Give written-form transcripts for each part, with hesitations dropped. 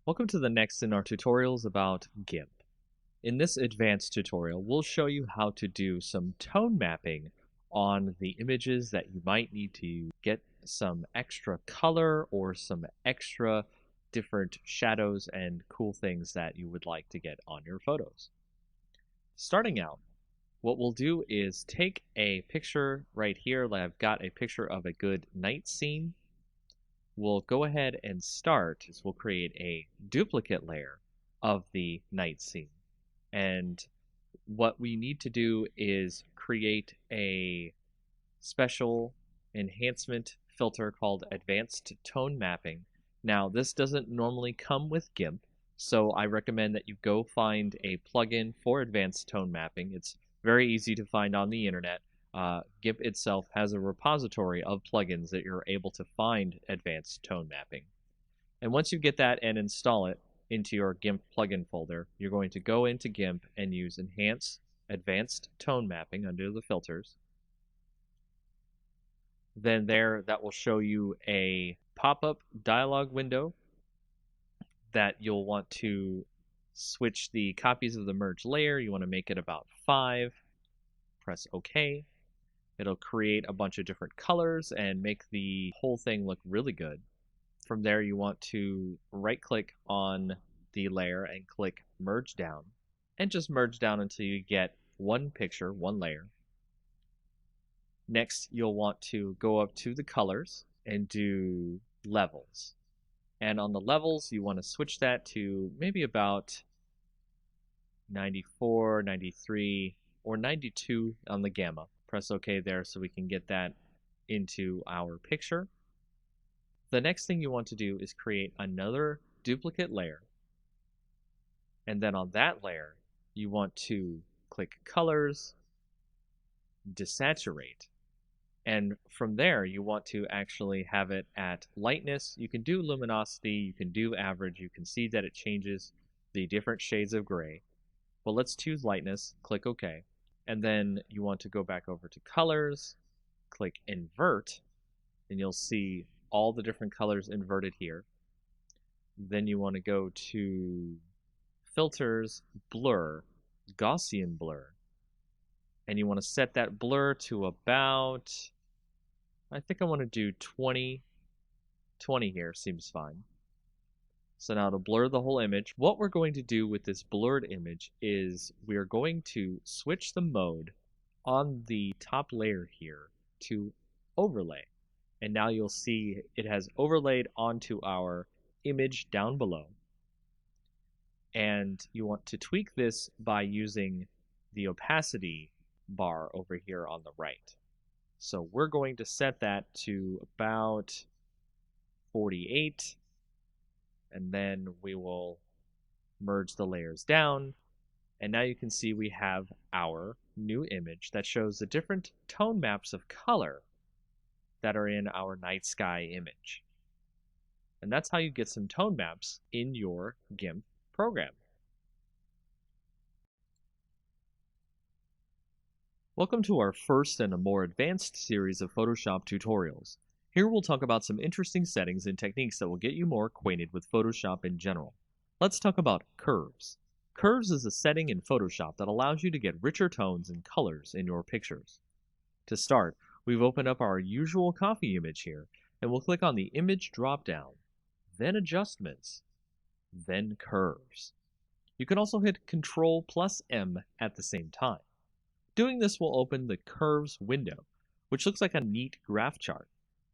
Welcome to the next in our tutorials about GIMP. In this advanced tutorial, we'll show you how to do some tone mapping on the images that you might need to get some extra color or some extra different shadows and cool things that you would like to get on your photos. Starting out, what we'll do is take a picture right here. I've got a picture of a good night scene. We'll go ahead and start is we'll create a duplicate layer of the night scene. And what we need to do is create a special enhancement filter called Advanced Tone Mapping. Now, this doesn't normally come with GIMP, so I recommend that you go find a plugin for Advanced Tone Mapping. It's very easy to find on the internet. GIMP itself has a repository of plugins that you're able to find advanced tone mapping. And once you get that and install it into your GIMP plugin folder, you're going to go into GIMP and use Enhance Advanced Tone Mapping under the filters. Then that will show you a pop-up dialog window that you'll want to switch the copies of the merge layer. You want to make it about 5. Press OK. It'll create a bunch of different colors and make the whole thing look really good. From there, you want to right-click on the layer and click Merge Down, and just merge down until you get one picture, one layer. Next, you'll want to go up to the colors and do levels. And on the levels, you want to switch that to maybe about 94, 93, or 92 on the gamma. Press OK there so we can get that into our picture. The next thing you want to do is create another duplicate layer. And then on that layer, you want to click Colors, Desaturate. And from there, you want to actually have it at lightness. You can do luminosity, you can do average. You can see that it changes the different shades of gray. Well, let's choose lightness, click OK. And then you want to go back over to colors, click invert, and you'll see all the different colors inverted here. Then you want to go to filters, blur, Gaussian blur. And you want to set that blur to about, I think I want to do 20. 20 here seems fine. So now to blur the whole image, what we're going to do with this blurred image is we're going to switch the mode on the top layer here to overlay. And now you'll see it has overlaid onto our image down below. And you want to tweak this by using the opacity bar over here on the right. So we're going to set that to about 48. And then we will merge the layers down. And now you can see we have our new image that shows the different tone maps of color that are in our night sky image. And that's how you get some tone maps in your GIMP program. Welcome to our first and a more advanced series of Photoshop tutorials. Here we'll talk about some interesting settings and techniques that will get you more acquainted with Photoshop in general. Let's talk about curves. Curves is a setting in Photoshop that allows you to get richer tones and colors in your pictures. To start, we've opened up our usual coffee image here, and we'll click on the Image drop-down, then Adjustments, then Curves. You can also hit Ctrl+M at the same time. Doing this will open the Curves window, which looks like a neat graph chart.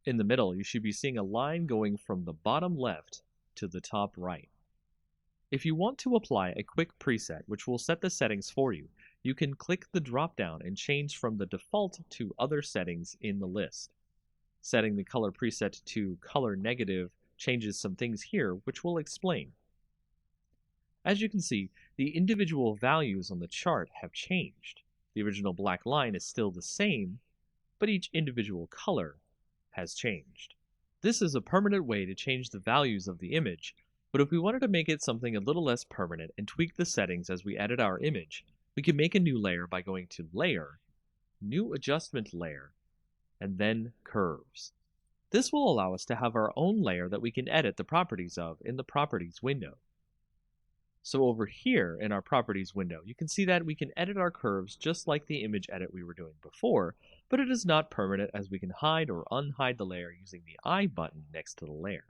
In the middle, you should be seeing a line going from the bottom left to the top right. If you want to apply a quick preset, which will set the settings for you, you can click the drop-down and change from the default to other settings in the list. Setting the color preset to color negative changes some things here, which we'll explain. As you can see, the individual values on the chart have changed. The original black line is still the same, but each individual color has changed. This is a permanent way to change the values of the image, but if we wanted to make it something a little less permanent and tweak the settings as we edit our image, we can make a new layer by going to Layer, New Adjustment Layer, and then Curves. This will allow us to have our own layer that we can edit the properties of in the Properties window. So over here in our Properties window, you can see that we can edit our curves just like the image edit we were doing before, but it is not permanent as we can hide or unhide the layer using the I button next to the layer.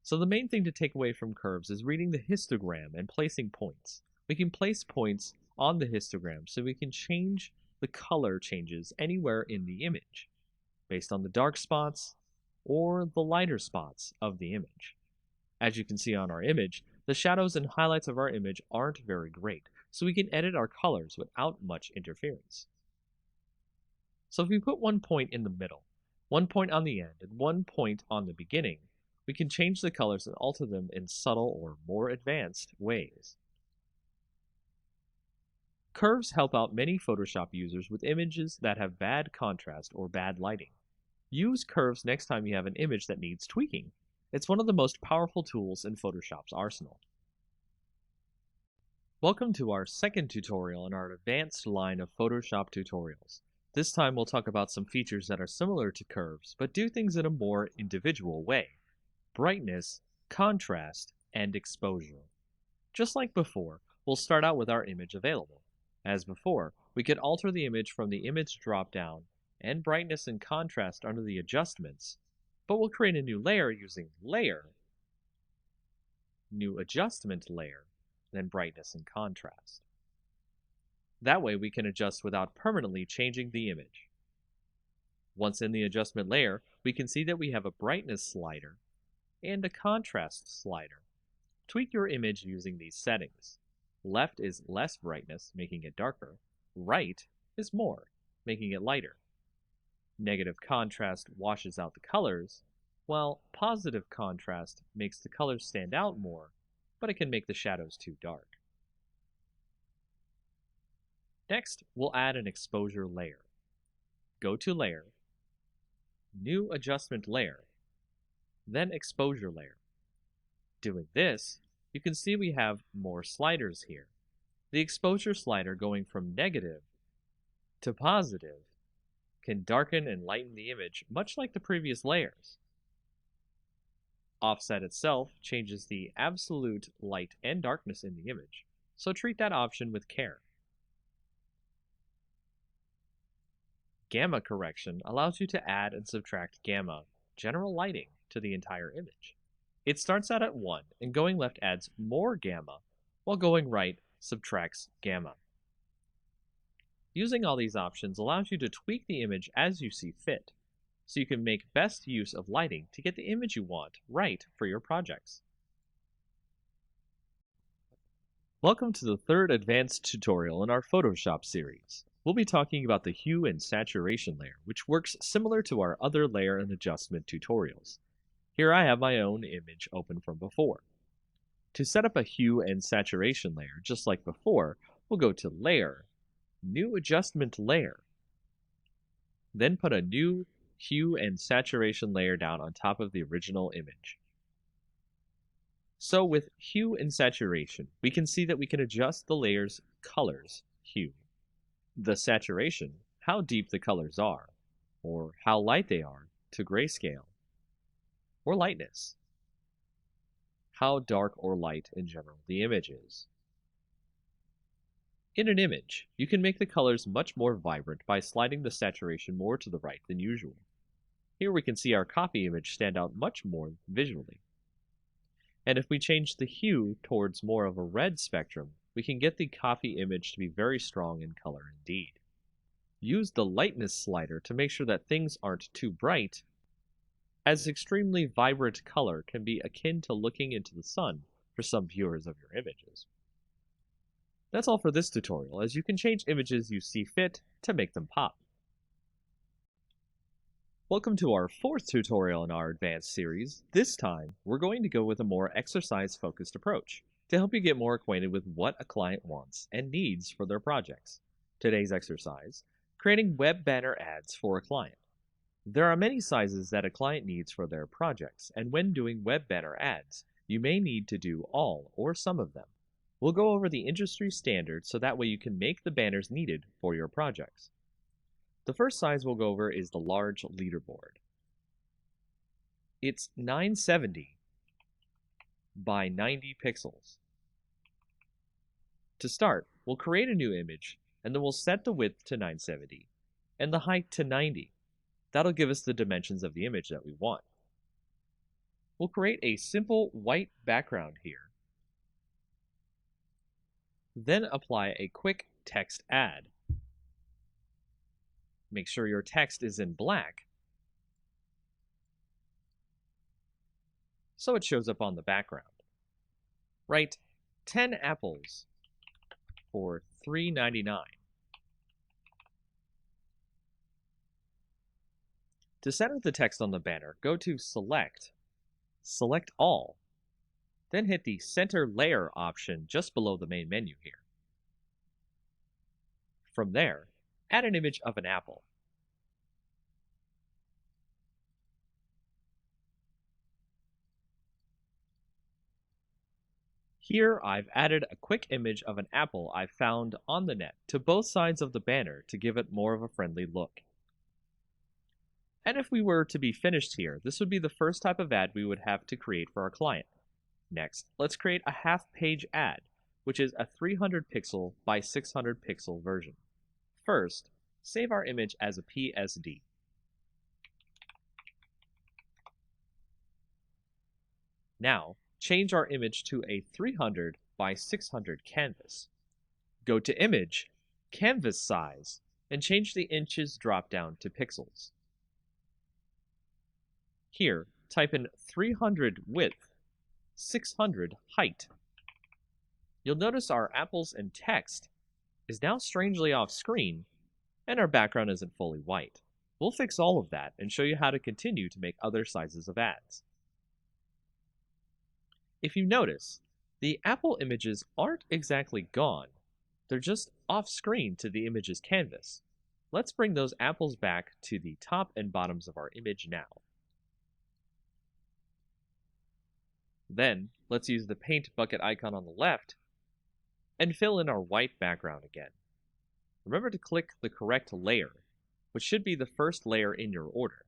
So the main thing to take away from curves is reading the histogram and placing points. We can place points on the histogram so we can change the color changes anywhere in the image, based on the dark spots or the lighter spots of the image. As you can see on our image, the shadows and highlights of our image aren't very great, so we can edit our colors without much interference. So if we put 1 point in the middle, 1 point on the end, and 1 point on the beginning, we can change the colors and alter them in subtle or more advanced ways. Curves help out many Photoshop users with images that have bad contrast or bad lighting. Use curves next time you have an image that needs tweaking. It's one of the most powerful tools in Photoshop's arsenal. Welcome to our second tutorial in our advanced line of Photoshop tutorials. This time we'll talk about some features that are similar to curves, but do things in a more individual way. Brightness, contrast, and exposure. Just like before, we'll start out with our image available. As before, we could alter the image from the Image drop-down and brightness and contrast under the adjustments, but we'll create a new layer using Layer, New Adjustment Layer, then Brightness and Contrast. That way we can adjust without permanently changing the image. Once in the adjustment layer, we can see that we have a brightness slider and a contrast slider. Tweak your image using these settings. Left is less brightness, making it darker. Right is more, making it lighter. Negative contrast washes out the colors, while positive contrast makes the colors stand out more, but it can make the shadows too dark. Next, we'll add an exposure layer. Go to Layer, New Adjustment Layer, then Exposure Layer. Doing this, you can see we have more sliders here. The exposure slider going from negative to positive can darken and lighten the image much like the previous layers. Offset itself changes the absolute light and darkness in the image, so treat that option with care. Gamma correction allows you to add and subtract gamma, general lighting, to the entire image. It starts out at 1, and going left adds more gamma, while going right subtracts gamma. Using all these options allows you to tweak the image as you see fit, so you can make best use of lighting to get the image you want right for your projects. Welcome to the third advanced tutorial in our Photoshop series. We'll be talking about the hue and saturation layer, which works similar to our other layer and adjustment tutorials. Here I have my own image open from before. To set up a hue and saturation layer, just like before, we'll go to Layer, New Adjustment Layer. Then put a new hue and saturation layer down on top of the original image. So with hue and saturation, we can see that we can adjust the layer's colors, hue. The saturation, how deep the colors are, or how light they are, to grayscale, or lightness. How dark or light in general the image is. In an image, you can make the colors much more vibrant by sliding the saturation more to the right than usual. Here we can see our copy image stand out much more visually. And if we change the hue towards more of a red spectrum, we can get the copy image to be very strong in color indeed. Use the lightness slider to make sure that things aren't too bright, as extremely vibrant color can be akin to looking into the sun for some viewers of your images. That's all for this tutorial, as you can change images you see fit to make them pop. Welcome to our fourth tutorial in our advanced series. This time, we're going to go with a more exercise-focused approach to help you get more acquainted with what a client wants and needs for their projects. Today's exercise, creating web banner ads for a client. There are many sizes that a client needs for their projects, and when doing web banner ads, you may need to do all or some of them. We'll go over the industry standards so that way you can make the banners needed for your projects. The first size we'll go over is the large leaderboard. It's 970 by 90 pixels. To start, we'll create a new image, and then we'll set the width to 970 and the height to 90. That'll give us the dimensions of the image that we want. We'll create a simple white background here. Then apply a quick text add. Make sure your text is in black so it shows up on the background. Write 10 apples for $3.99. To center the text on the banner, go to Select All, then hit the Center Layer option just below the main menu here. From there, add an image of an apple. Here, I've added a quick image of an apple I found on the net to both sides of the banner to give it more of a friendly look. And if we were to be finished here, this would be the first type of ad we would have to create for our client. Next, let's create a half-page ad, which is a 300 pixel by 600 pixel version. First, save our image as a PSD. Now, change our image to a 300 by 600 canvas. Go to Image, Canvas Size, and change the inches drop-down to pixels. Here, type in 300 width, 600 height. You'll notice our apples and text is now strangely off screen, and our background isn't fully white. We'll fix all of that and show you how to continue to make other sizes of ads. If you notice, the apple images aren't exactly gone. They're just off screen to the image's canvas. Let's bring those apples back to the top and bottoms of our image now. Then, let's use the paint bucket icon on the left and fill in our white background again. Remember to click the correct layer, which should be the first layer in your order.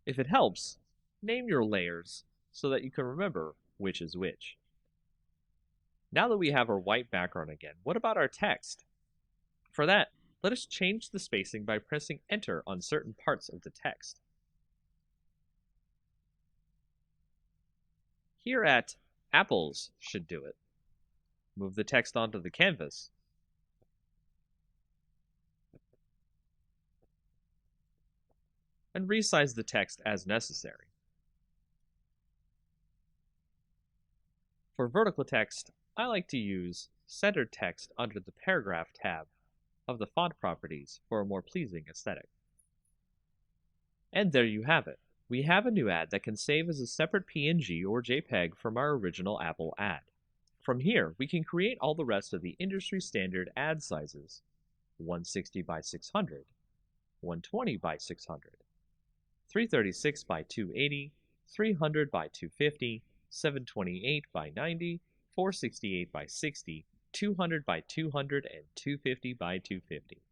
If it helps, name your layers so that you can remember which is which. Now that we have our white background again, what about our text? For that, let us change the spacing by pressing Enter on certain parts of the text. Here at Apples should do it. Move the text onto the canvas. And resize the text as necessary. For vertical text, I like to use centered text under the Paragraph tab of the font properties for a more pleasing aesthetic. And there you have it. We have a new ad that can save as a separate PNG or JPEG from our original Apple ad. From here, we can create all the rest of the industry standard ad sizes: 160 by 600, 120 by 600, 336 by 280, 300 by 250, 728 by 90, 468 by 60, 200 by 200, and 250 by 250.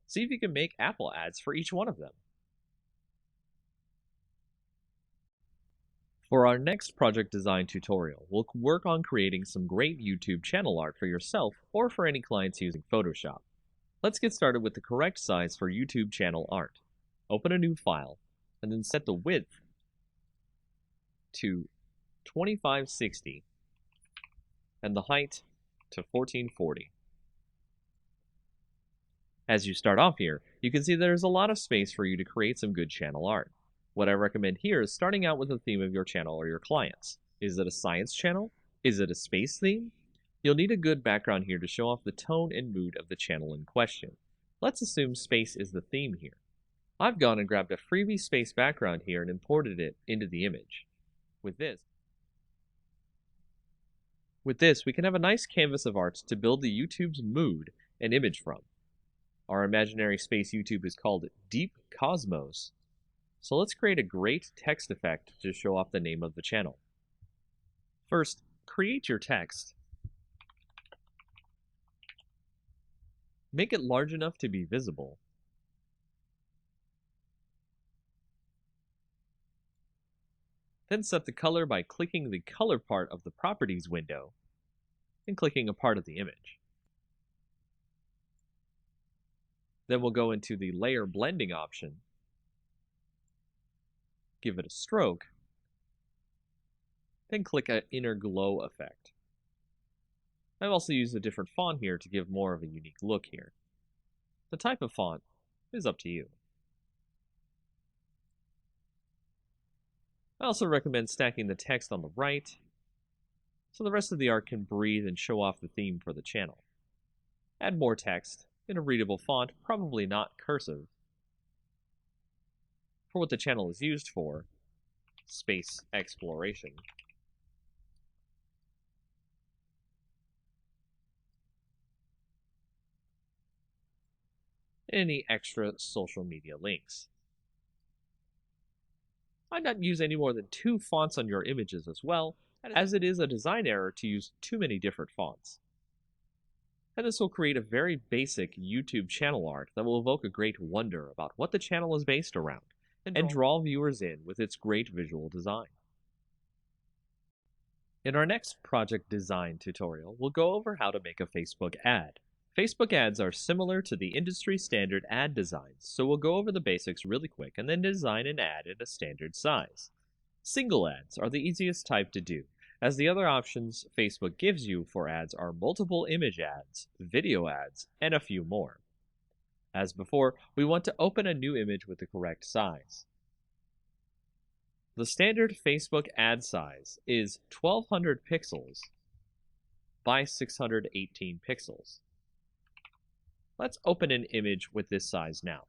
See if you can make Apple ads for each one of them. For our next project design tutorial, we'll work on creating some great YouTube channel art for yourself or for any clients using Photoshop. Let's get started with the correct size for YouTube channel art. Open a new file, and then set the width to 2560 and the height to 1440. As you start off here, you can see there's a lot of space for you to create some good channel art. What I recommend here is starting out with the theme of your channel or your clients. Is it a science channel? Is it a space theme? You'll need a good background here to show off the tone and mood of the channel in question. Let's assume space is the theme here. I've gone and grabbed a freebie space background here and imported it into the image. With this, we can have a nice canvas of art to build the YouTube's mood and image from. Our imaginary space YouTube is called Deep Cosmos. So let's create a great text effect to show off the name of the channel. First, create your text, make it large enough to be visible. Then set the color by clicking the color part of the properties window and clicking a part of the image. Then we'll go into the layer blending option, give it a stroke, then click an inner glow effect. I've also used a different font here to give more of a unique look here. The type of font is up to you. I also recommend stacking the text on the right, so the rest of the art can breathe and show off the theme for the channel. Add more text in a readable font, probably not cursive, for what the channel is used for, space exploration. Any extra social media links. I'd not use any more than 2 fonts on your images as well, as it is a design error to use too many different fonts. And this will create a very basic YouTube channel art that will evoke a great wonder about what the channel is based around, and draw viewers in with its great visual design. In our next project design tutorial, we'll go over how to make a Facebook ad. Facebook ads are similar to the industry standard ad designs, so we'll go over the basics really quick and then design an ad in a standard size. Single ads are the easiest type to do, as the other options Facebook gives you for ads are multiple image ads, video ads, and a few more. As before, we want to open a new image with the correct size. The standard Facebook ad size is 1200 pixels by 618 pixels. Let's open an image with this size now.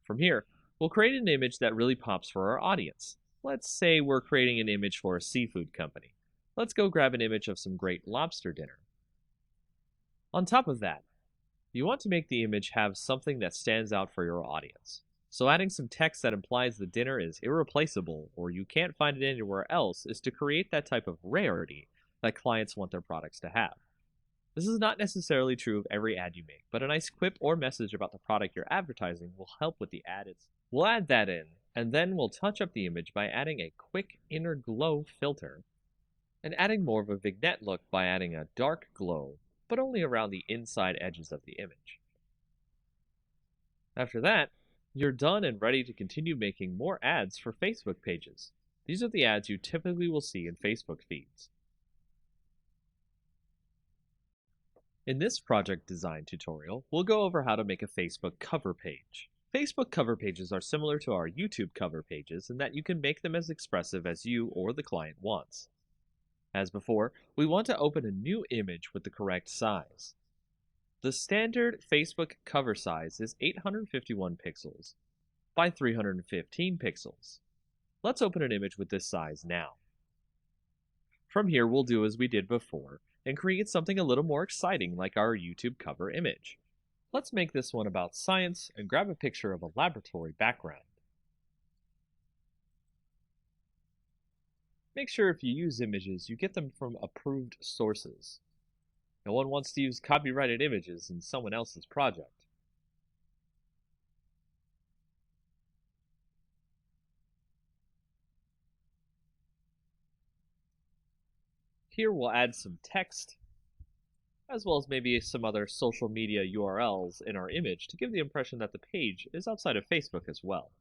From here, we'll create an image that really pops for our audience. Let's say we're creating an image for a seafood company. Let's go grab an image of some great lobster dinner. On top of that, you want to make the image have something that stands out for your audience. So adding some text that implies the dinner is irreplaceable or you can't find it anywhere else is to create that type of rarity that clients want their products to have. This is not necessarily true of every ad you make, but a nice quip or message about the product you're advertising will help with the ad. We'll add that in, and then we'll touch up the image by adding a quick inner glow filter, and adding more of a vignette look by adding a dark glow, but only around the inside edges of the image. After that, you're done and ready to continue making more ads for Facebook pages. These are the ads you typically will see in Facebook feeds. In this project design tutorial, we'll go over how to make a Facebook cover page. Facebook cover pages are similar to our YouTube cover pages in that you can make them as expressive as you or the client wants. As before, we want to open a new image with the correct size. The standard Facebook cover size is 851 pixels by 315 pixels. Let's open an image with this size now. From here, we'll do as we did before and create something a little more exciting like our YouTube cover image. Let's make this one about science and grab a picture of a laboratory background. Make sure if you use images, you get them from approved sources. No one wants to use copyrighted images in someone else's project. Here we'll add some text, as well as maybe some other social media URLs in our image to give the impression that the page is outside of Facebook as well.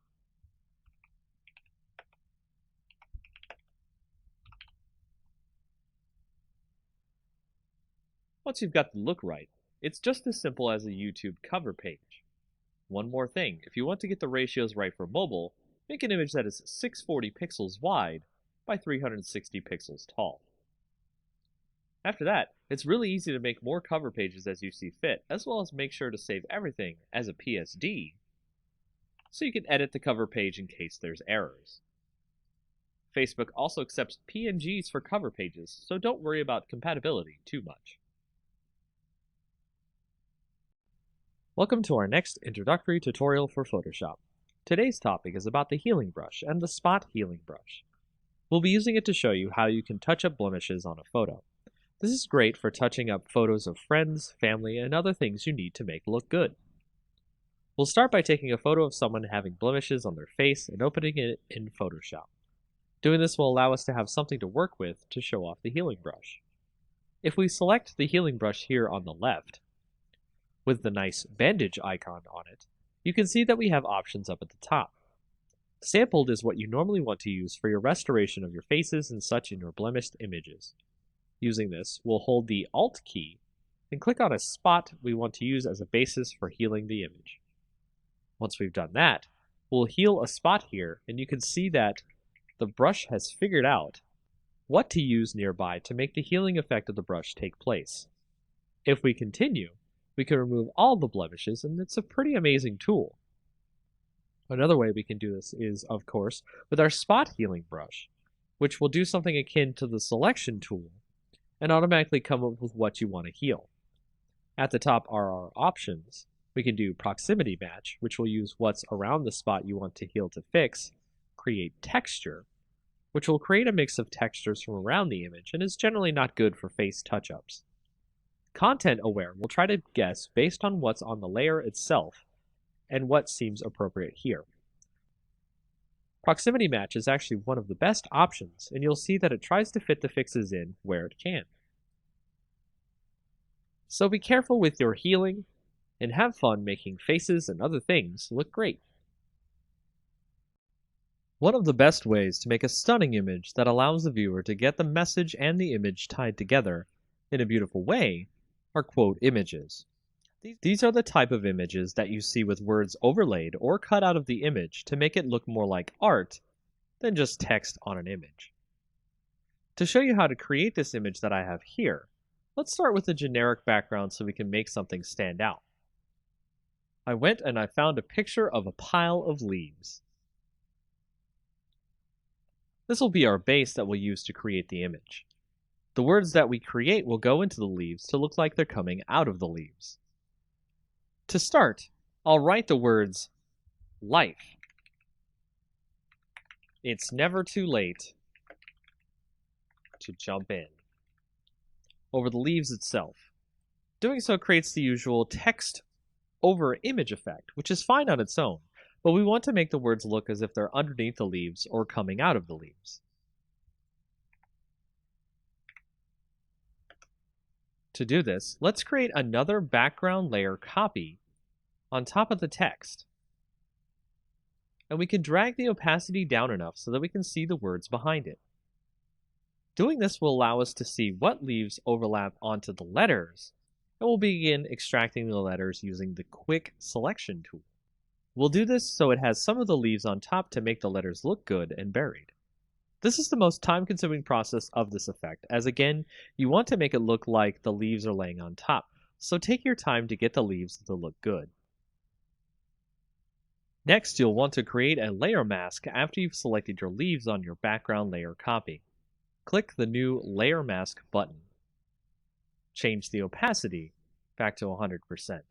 Once you've got the look right, it's just as simple as a YouTube cover page. One more thing, if you want to get the ratios right for mobile, make an image that is 640 pixels wide by 360 pixels tall. After that, it's really easy to make more cover pages as you see fit, as well as make sure to save everything as a PSD, so you can edit the cover page in case there's errors. Facebook also accepts PNGs for cover pages, so don't worry about compatibility too much. Welcome to our next introductory tutorial for Photoshop. Today's topic is about the healing brush and the spot healing brush. We'll be using it to show you how you can touch up blemishes on a photo. This is great for touching up photos of friends, family, and other things you need to make look good. We'll start by taking a photo of someone having blemishes on their face and opening it in Photoshop. Doing this will allow us to have something to work with to show off the healing brush. If we select the healing brush here on the left, with the nice bandage icon on it, you can see that we have options up at the top. Sampled is what you normally want to use for your restoration of your faces and such in your blemished images. Using this, we'll hold the Alt key and click on a spot we want to use as a basis for healing the image. Once we've done that, we'll heal a spot here, and you can see that the brush has figured out what to use nearby to make the healing effect of the brush take place. If we continue, we can remove all the blemishes, and it's a pretty amazing tool. Another way we can do this is, of course, with our spot healing brush, which will do something akin to the selection tool and automatically come up with what you want to heal. At the top are our options. We can do proximity match, which will use what's around the spot you want to heal to fix, create texture, which will create a mix of textures from around the image and is generally not good for face touch-ups. Content aware will try to guess based on what's on the layer itself and what seems appropriate here. Proximity match is actually one of the best options, and you'll see that it tries to fit the fixes in where it can. So be careful with your healing and have fun making faces and other things look great. One of the best ways to make a stunning image that allows the viewer to get the message and the image tied together in a beautiful way are quote images. These are the type of images that you see with words overlaid or cut out of the image to make it look more like art than just text on an image. To show you how to create this image that I have here, let's start with a generic background so we can make something stand out. I went and I found a picture of a pile of leaves. This will be our base that we'll use to create the image. The words that we create will go into the leaves to look like they're coming out of the leaves. To start, I'll write the words life. It's never too late to jump in over the leaves itself. Doing so creates the usual text over image effect, which is fine on its own, but we want to make the words look as if they're underneath the leaves or coming out of the leaves. To do this, let's create another background layer copy on top of the text. And we can drag the opacity down enough so that we can see the words behind it. Doing this will allow us to see what leaves overlap onto the letters, and we'll begin extracting the letters using the Quick Selection tool. We'll do this so it has some of the leaves on top to make the letters look good and buried. This is the most time-consuming process of this effect, as again, you want to make it look like the leaves are laying on top, so take your time to get the leaves to look good. Next, you'll want to create a layer mask after you've selected your leaves on your background layer copy. Click the new Layer Mask button. Change the opacity back to 100%.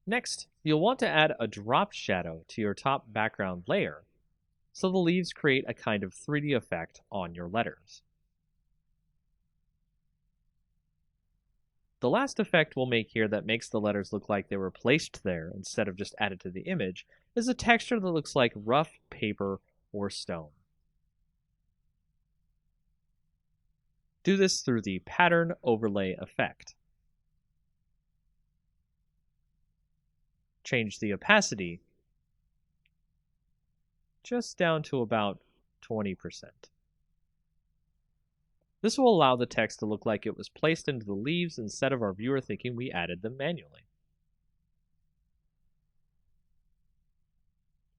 Next, you'll want to add a drop shadow to your top background layer, so the leaves create a kind of 3D effect on your letters. The last effect we'll make here that makes the letters look like they were placed there instead of just added to the image is a texture that looks like rough paper or stone. Do this through the Pattern Overlay effect. Change the opacity just down to about 20%. This will allow the text to look like it was placed into the leaves instead of our viewer thinking we added them manually.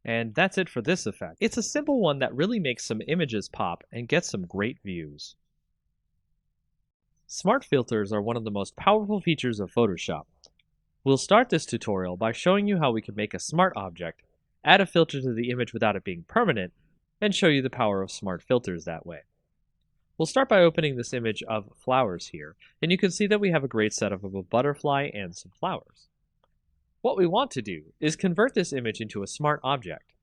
And that's it for this effect. It's a simple one that really makes some images pop and gets some great views. Smart filters are one of the most powerful features of Photoshop. We'll start this tutorial by showing you how we can make a smart object, add a filter to the image without it being permanent, and show you the power of smart filters that way. We'll start by opening this image of flowers here, and you can see that we have a great setup of a butterfly and some flowers. What we want to do is convert this image into a smart object,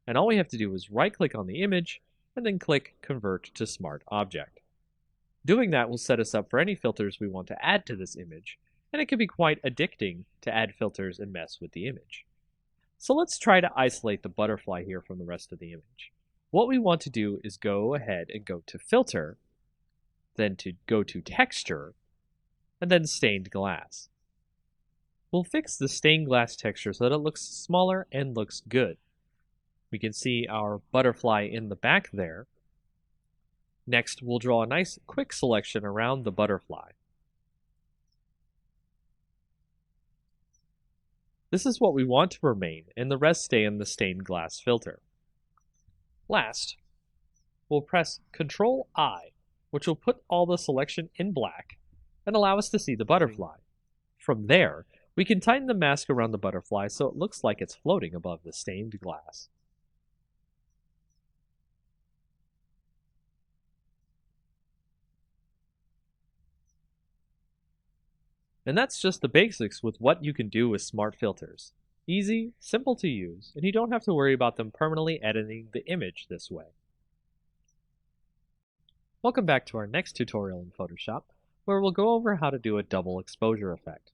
and all we have to do is right-click on the image and then click Convert to Smart Object. Doing that will set us up for any filters we want to add to this image, and it can be quite addicting to add filters and mess with the image. So let's try to isolate the butterfly here from the rest of the image. What we want to do is go ahead and go to Filter, then to go to Texture, and then Stained Glass. We'll fix the stained glass texture so that it looks smaller and looks good. We can see our butterfly in the back there. Next, we'll draw a nice quick selection around the butterfly. This is what we want to remain, and the rest stay in the stained glass filter. Last, we'll press Ctrl-I, which will put all the selection in black and allow us to see the butterfly. From there, we can tighten the mask around the butterfly so it looks like it's floating above the stained glass. And that's just the basics with what you can do with smart filters. Easy, simple to use, and you don't have to worry about them permanently editing the image this way. Welcome back to our next tutorial in Photoshop, where we'll go over how to do a double exposure effect.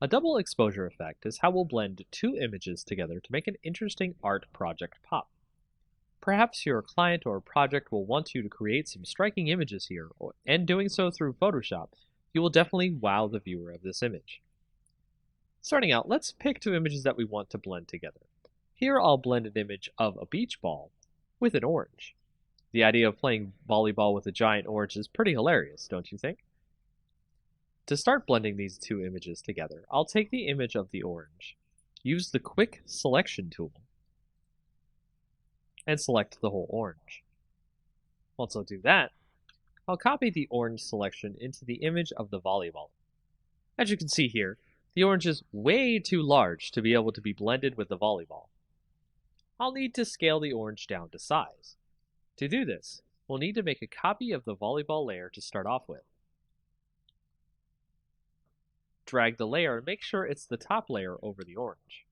A double exposure effect is how we'll blend two images together to make an interesting art project pop. Perhaps your client or project will want you to create some striking images here, and doing so through Photoshop, you will definitely wow the viewer of this image. Starting out, let's pick two images that we want to blend together. Here I'll blend an image of a beach ball with an orange. The idea of playing volleyball with a giant orange is pretty hilarious, don't you think? To start blending these two images together, I'll take the image of the orange, use the Quick Selection tool, and select the whole orange. Once I do that, I'll copy the orange selection into the image of the volleyball. As you can see here, the orange is way too large to be able to be blended with the volleyball. I'll need to scale the orange down to size. To do this, we'll need to make a copy of the volleyball layer to start off with. Drag the layer and make sure it's the top layer over the orange.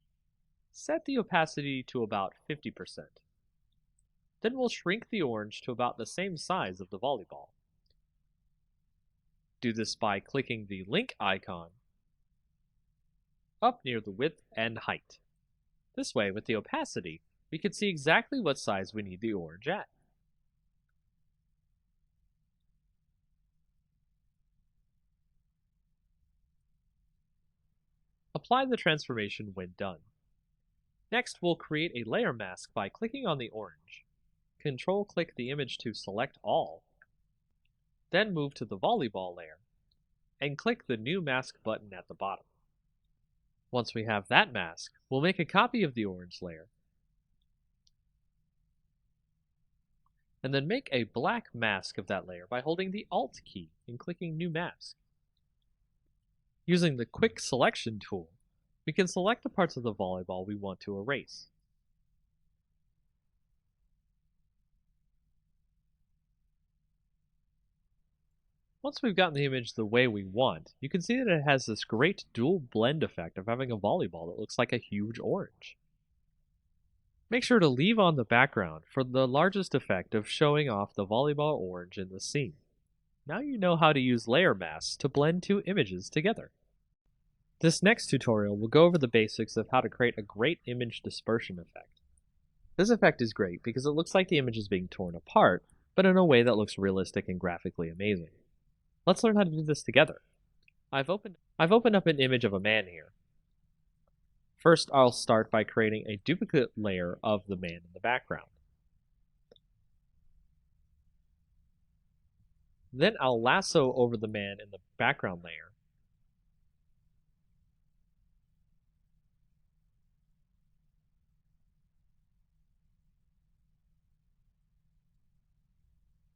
Set the opacity to about 50%. Then we'll shrink the orange to about the same size of the volleyball. Do this by clicking the link icon up near the width and height. This way, with the opacity, we can see exactly what size we need the orange at. Apply the transformation when done. Next, we'll create a layer mask by clicking on the orange. Control-click the image to select all. Then move to the volleyball layer, and click the New Mask button at the bottom. Once we have that mask, we'll make a copy of the orange layer, and then make a black mask of that layer by holding the Alt key and clicking New Mask. Using the Quick Selection tool, we can select the parts of the volleyball we want to erase. Once we've gotten the image the way we want, you can see that it has this great dual blend effect of having a volleyball that looks like a huge orange. Make sure to leave on the background for the largest effect of showing off the volleyball orange in the scene. Now you know how to use layer masks to blend two images together. This next tutorial will go over the basics of how to create a great image dispersion effect. This effect is great because it looks like the image is being torn apart, but in a way that looks realistic and graphically amazing. Let's learn how to do this together. I've opened up an image of a man here. First, I'll start by creating a duplicate layer of the man in the background. Then I'll lasso over the man in the background layer.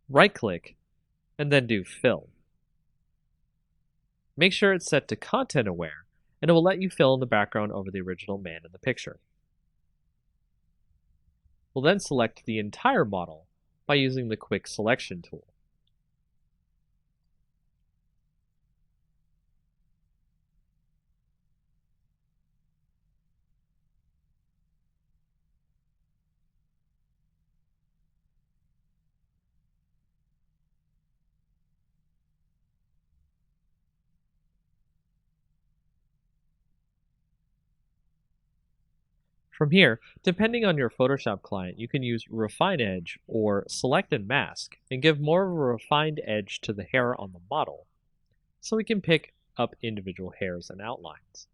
Right-click, and then do Fill. Make sure it's set to Content Aware, and it will let you fill in the background over the original man in the picture. We'll then select the entire model by using the Quick Selection tool. From here, depending on your Photoshop client, you can use Refine Edge or Select and Mask and give more of a refined edge to the hair on the model so we can pick up individual hairs and outlines.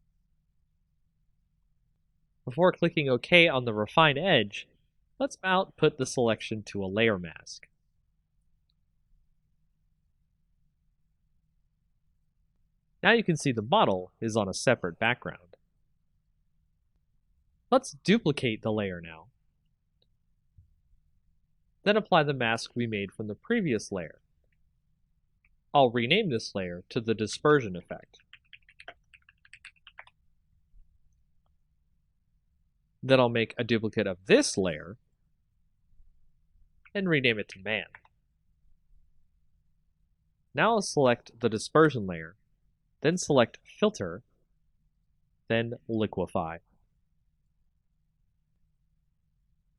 Before clicking OK on the Refine Edge, let's output the selection to a layer mask. Now you can see the model is on a separate background. Let's duplicate the layer now. Then apply the mask we made from the previous layer. I'll rename this layer to the dispersion effect. Then I'll make a duplicate of this layer and rename it to man. Now I'll select the dispersion layer, then select filter, then liquefy.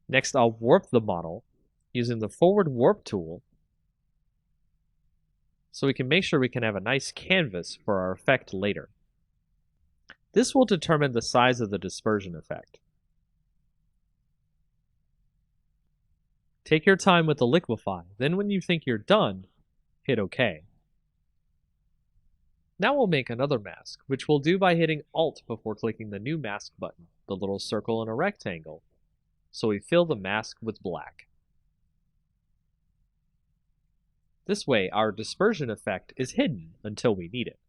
Next, I'll warp the model using the forward warp tool so we can make sure we can have a nice canvas for our effect later. This will determine the size of the dispersion effect. Take your time with the liquefy, then when you think you're done, hit OK. Now we'll make another mask, which we'll do by hitting Alt before clicking the new mask button, the little circle and a rectangle, so we fill the mask with black. This way, our dispersion effect is hidden until we need it.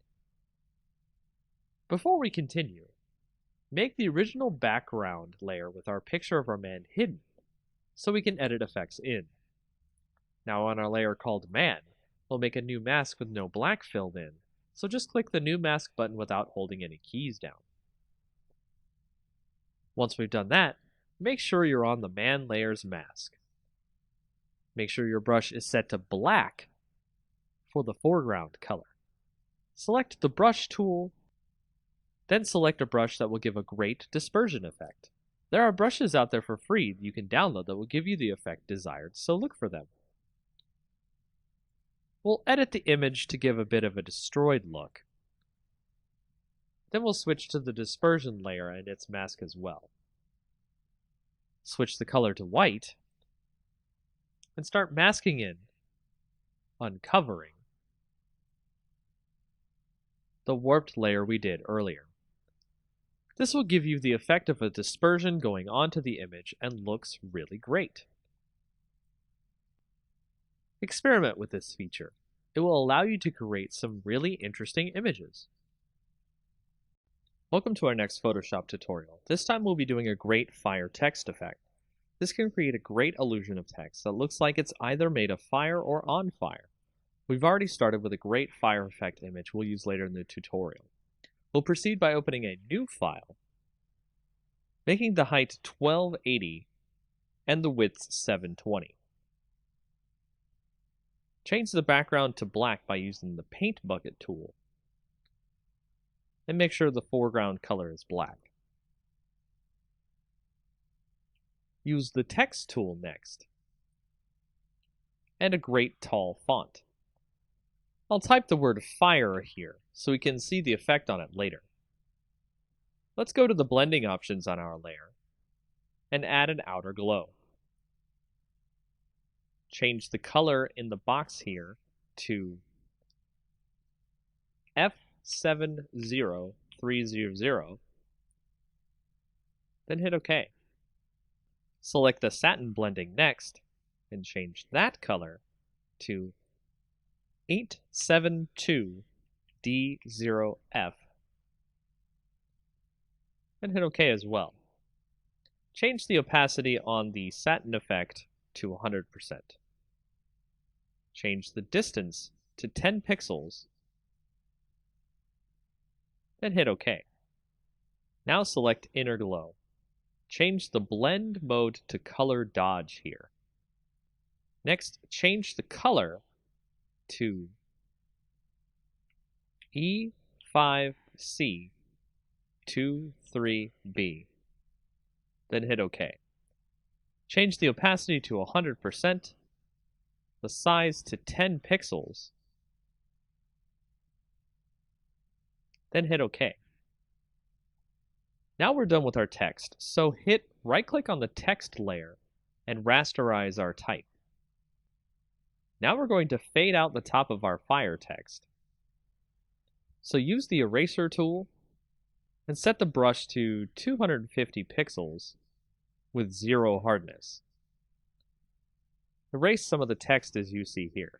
Before we continue, make the original background layer with our picture of our man hidden, so we can edit effects in. Now on our layer called Man, we'll make a new mask with no black filled in, so just click the new mask button without holding any keys down. Once we've done that, make sure you're on the Man layer's mask. Make sure your brush is set to black for the foreground color. Select the brush tool, then select a brush that will give a great dispersion effect. There are brushes out there for free you can download that will give you the effect desired, so look for them. We'll edit the image to give a bit of a destroyed look. Then we'll switch to the dispersion layer and its mask as well. Switch the color to white, and start masking in, uncovering, the warped layer we did earlier. This will give you the effect of a dispersion going onto the image and looks really great. Experiment with this feature. It will allow you to create some really interesting images. Welcome to our next Photoshop tutorial. This time we'll be doing a great fire text effect. This can create a great illusion of text that looks like it's either made of fire or on fire. We've already started with a great fire effect image we'll use later in the tutorial. We'll proceed by opening a new file, making the height 1280 and the width 720. Change the background to black by using the Paint Bucket tool, and make sure the foreground color is black. Use the Text tool next, and a great tall font. I'll type the word fire here so we can see the effect on it later. Let's go to the blending options on our layer and add an outer glow. Change the color in the box here to F70300, then hit OK. Select the satin blending next and change that color to 872D0F, and hit OK as well. Change the opacity on the satin effect to 100%. Change the distance to 10 pixels, then hit OK. Now select Inner Glow. Change the blend mode to color dodge here. Next, change the color to E5C23B, then hit OK. Change the opacity to 100%, the size to 10 pixels, then hit OK. Now we're done with our text, so hit right-click on the text layer and rasterize our type. Now we're going to fade out the top of our fire text. So use the eraser tool and set the brush to 250 pixels with 0 hardness. Erase some of the text as you see here.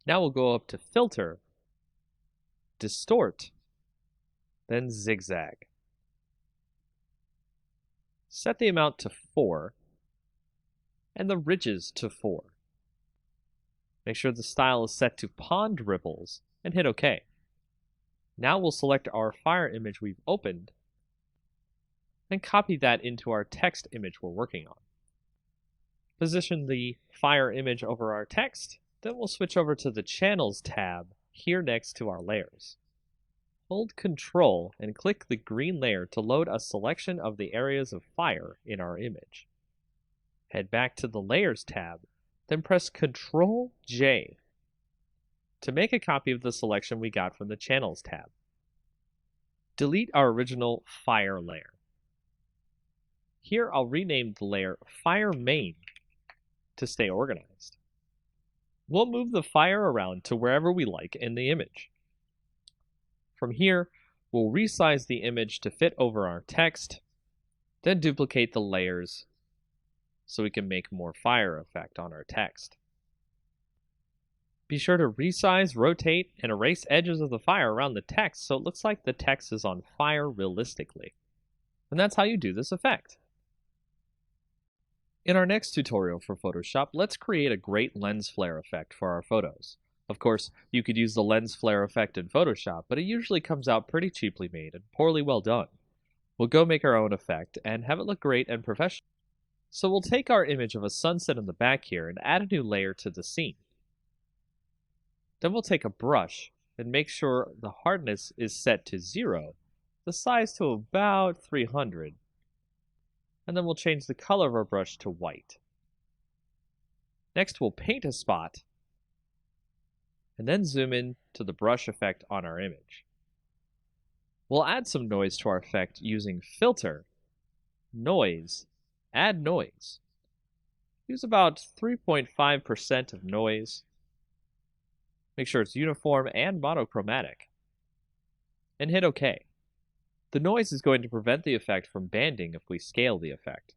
Now we'll go up to Filter, Distort, then Zigzag. Set the amount to 4 and the ridges to 4. Make sure the style is set to Pond Ripples and hit OK. Now we'll select our fire image we've opened and copy that into our text image we're working on. Position the fire image over our text, then we'll switch over to the Channels tab here next to our layers. Hold Ctrl and click the green layer to load a selection of the areas of fire in our image. Head back to the Layers tab, then press Ctrl J to make a copy of the selection we got from the Channels tab. Delete our original fire layer. Here I'll rename the layer Fire Main to stay organized. We'll move the fire around to wherever we like in the image. From here, we'll resize the image to fit over our text, then duplicate the layers so we can make more fire effect on our text. Be sure to resize, rotate, and erase edges of the fire around the text so it looks like the text is on fire realistically. And that's how you do this effect. In our next tutorial for Photoshop, let's create a great lens flare effect for our photos. Of course, you could use the lens flare effect in Photoshop, but it usually comes out pretty cheaply made and poorly well done. We'll go make our own effect and have it look great and professional. So we'll take our image of a sunset in the back here and add a new layer to the scene. Then we'll take a brush and make sure the hardness is set to 0, the size to about 300. And then we'll change the color of our brush to white. Next, we'll paint a spot, and then zoom in to the brush effect on our image. We'll add some noise to our effect using Filter, Noise, Add Noise. Use about 3.5% of noise. Make sure it's uniform and monochromatic. And hit OK. The noise is going to prevent the effect from banding if we scale the effect.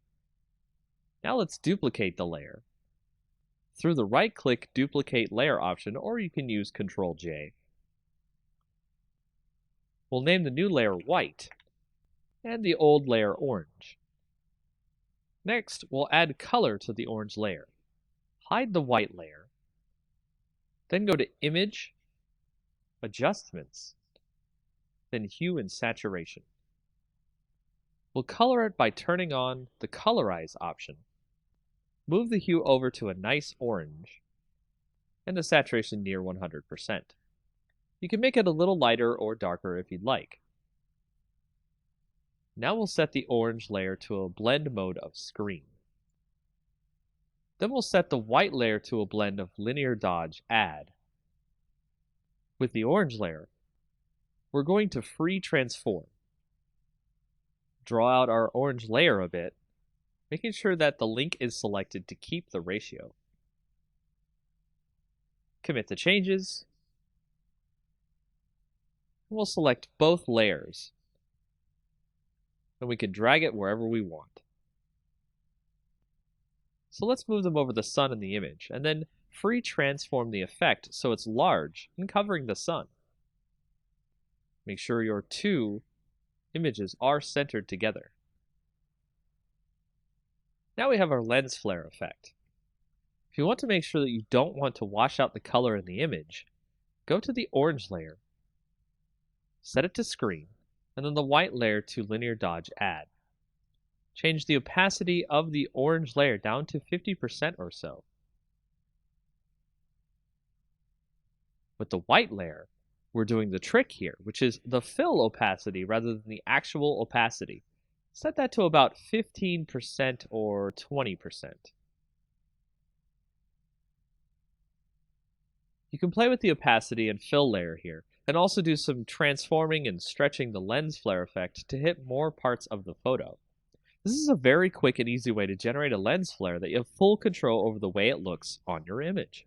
Now let's duplicate the layer. Through the right-click Duplicate Layer option, or you can use Ctrl J. We'll name the new layer White, and the old layer Orange. Next, we'll add color to the orange layer. Hide the white layer. Then go to Image, Adjustments, then Hue and Saturation. We'll color it by turning on the Colorize option. Move the hue over to a nice orange, and the saturation near 100%. You can make it a little lighter or darker if you'd like. Now we'll set the orange layer to a blend mode of screen. Then we'll set the white layer to a blend of linear dodge add. With the orange layer, we're going to free transform. Draw out our orange layer a bit, making sure that the link is selected to keep the ratio. Commit the changes. We'll select both layers, and we can drag it wherever we want. So let's move them over the sun in the image, and then free transform the effect so it's large and covering the sun. Make sure your two images are centered together. Now we have our lens flare effect. If you want to make sure that you don't want to wash out the color in the image, go to the orange layer, set it to screen, and then the white layer to linear dodge add. Change the opacity of the orange layer down to 50% or so. With the white layer, we're doing the trick here, which is the fill opacity rather than the actual opacity. Set that to about 15% or 20%. You can play with the opacity and fill layer here, and also do some transforming and stretching the lens flare effect to hit more parts of the photo. This is a very quick and easy way to generate a lens flare that you have full control over the way it looks on your image.